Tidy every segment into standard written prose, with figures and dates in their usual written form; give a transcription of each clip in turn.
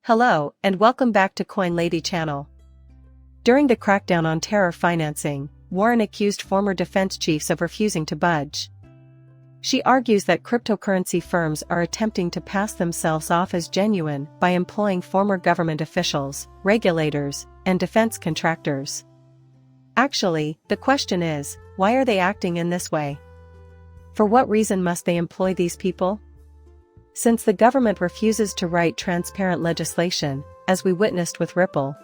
Hello, and welcome back to Coin Lady channel. During the crackdown on terror financing, Warren accused former defense chiefs of refusing to budge. She argues that cryptocurrency firms are attempting to pass themselves off as genuine by employing former government officials, regulators, and defense contractors. Actually, the question is, why are they acting in this way? For what reason must they employ these people? Since the government refuses to write transparent legislation, as we witnessed with Ripple,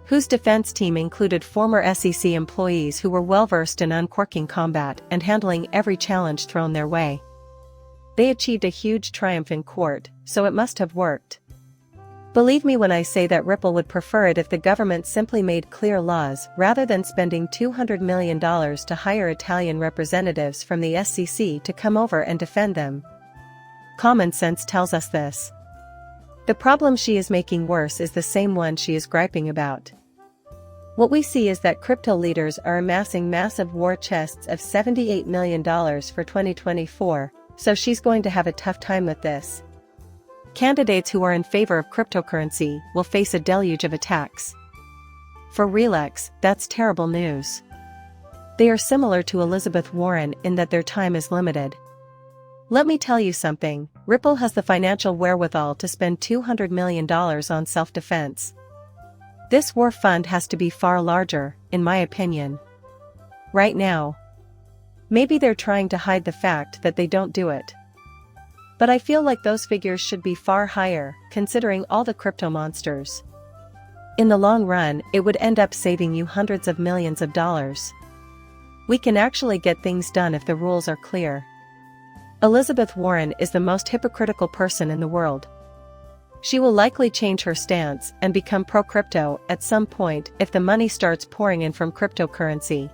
whose defense team included former SEC employees who were well-versed in uncorking combat and handling every challenge thrown their way. They achieved a huge triumph in court, so it must have worked. Believe me when I say that Ripple would prefer it if the government simply made clear laws rather than spending $200 million to hire Italian representatives from the SEC to come over and defend them. Common sense tells us this. The problem she is making worse is the same one she is griping about. What we see is that crypto leaders are amassing massive war chests of $78 million for 2024, so she's going to have a tough time with this. Candidates who are in favor of cryptocurrency will face a deluge of attacks. For Relax, that's terrible news. They are similar to Elizabeth Warren in that their time is limited. Let me tell you something, Ripple has the financial wherewithal to spend $200 million on self-defense. This war fund has to be far larger, in my opinion. Right now. Maybe they're trying to hide the fact that they don't do it. But I feel like those figures should be far higher, considering all the crypto monsters. In the long run, it would end up saving you hundreds of millions of dollars. We can actually get things done if the rules are clear. Elizabeth Warren is the most hypocritical person in the world. She will likely change her stance and become pro-crypto at some point if the money starts pouring in from cryptocurrency.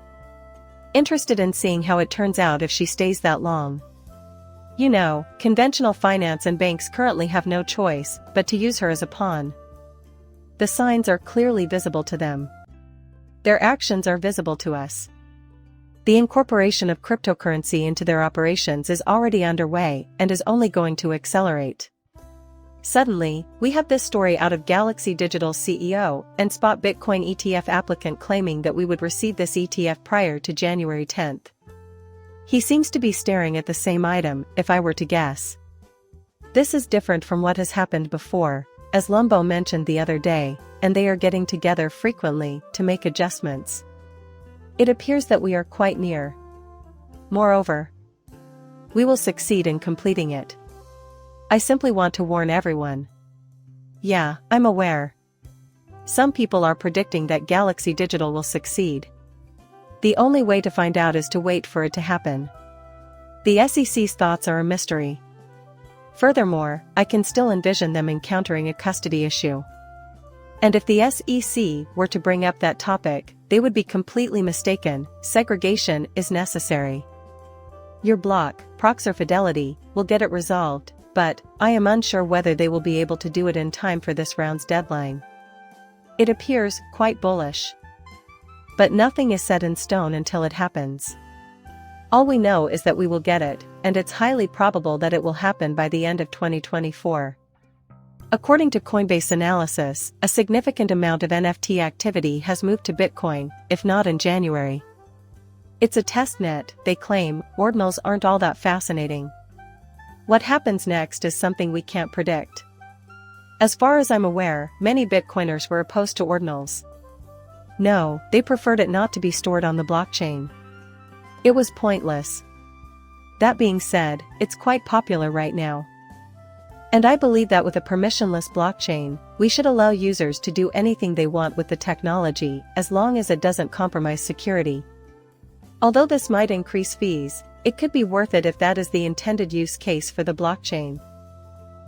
Interested in seeing how it turns out if she stays that long. You know, conventional finance and banks currently have no choice but to use her as a pawn. The signs are clearly visible to them. Their actions are visible to us. The incorporation of cryptocurrency into their operations is already underway and is only going to accelerate. Suddenly, we have this story out of Galaxy Digital's CEO and Spot Bitcoin ETF applicant claiming that we would receive this ETF prior to January 10th. He seems to be staring at the same item, if I were to guess. This is different from what has happened before, as Lumbo mentioned the other day, and they are getting together frequently to make adjustments. It appears that we are quite near. Moreover, we will succeed in completing it. I simply want to warn everyone. Yeah, I'm aware. Some people are predicting that Galaxy Digital will succeed. The only way to find out is to wait for it to happen. The SEC's thoughts are a mystery. Furthermore, I can still envision them encountering a custody issue. And if the SEC were to bring up that topic, they would be completely mistaken. Segregation is necessary. Your block, Prox or Fidelity, will get it resolved, but I am unsure whether they will be able to do it in time for this round's deadline. It appears quite bullish. But nothing is set in stone until it happens. All we know is that we will get it, and it's highly probable that it will happen by the end of 2024. According to Coinbase analysis, a significant amount of NFT activity has moved to Bitcoin, if not in January. It's a test net, they claim. Ordinals aren't all that fascinating. What happens next is something we can't predict. As far as I'm aware, many Bitcoiners were opposed to ordinals. No, they preferred it not to be stored on the blockchain. It was pointless. That being said, it's quite popular right now. And I believe that with a permissionless blockchain, we should allow users to do anything they want with the technology as long as it doesn't compromise security. Although this might increase fees, it could be worth it if that is the intended use case for the blockchain.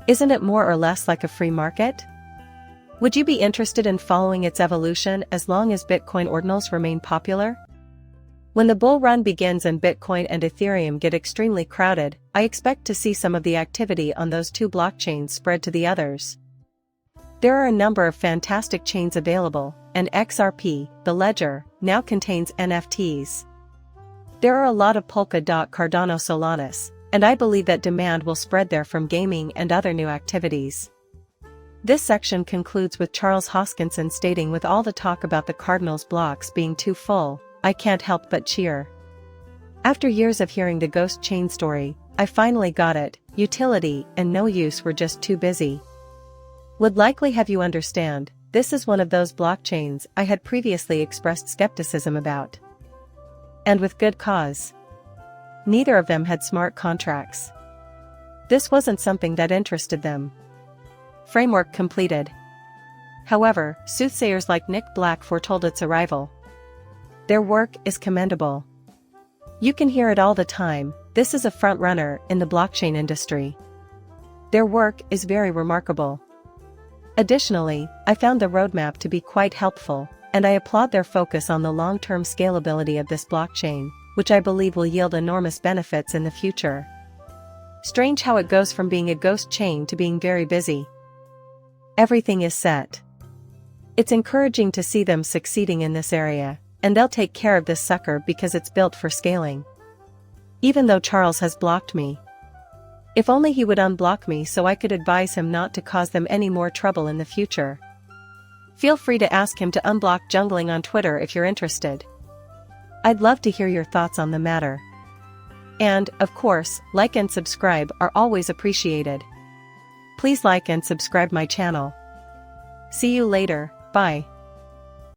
Isn't it more or less like a free market? Would you be interested in following its evolution as long as Bitcoin ordinals remain popular? When the bull run begins and Bitcoin and Ethereum get extremely crowded, I expect to see some of the activity on those two blockchains spread to the others. There are a number of fantastic chains available, and XRP, the ledger, now contains NFTs. There are a lot of Polkadot Cardano Solanas, and I believe that demand will spread there from gaming and other new activities. This section concludes with Charles Hoskinson stating, with all the talk about the Cardinals blocks being too full, I can't help but cheer. After years of hearing the ghost chain story, I finally got it. Utility and no use were just too busy. Would likely have you understand, this is one of those blockchains I had previously expressed skepticism about. And with good cause. Neither of them had smart contracts. This wasn't something that interested them. Framework completed. However, soothsayers like Nick Black foretold its arrival. Their work is commendable. You can hear it all the time, this is a front-runner in the blockchain industry. Their work is very remarkable. Additionally, I found the roadmap to be quite helpful, and I applaud their focus on the long-term scalability of this blockchain, which I believe will yield enormous benefits in the future. Strange how it goes from being a ghost chain to being very busy. Everything is set. It's encouraging to see them succeeding in this area, and they'll take care of this sucker because it's built for scaling. Even though Charles has blocked me. If only he would unblock me so I could advise him not to cause them any more trouble in the future. Feel free to ask him to unblock jungling on Twitter if you're interested. I'd love to hear your thoughts on the matter. And, of course, like and subscribe are always appreciated. Please like and subscribe my channel. See you later, bye.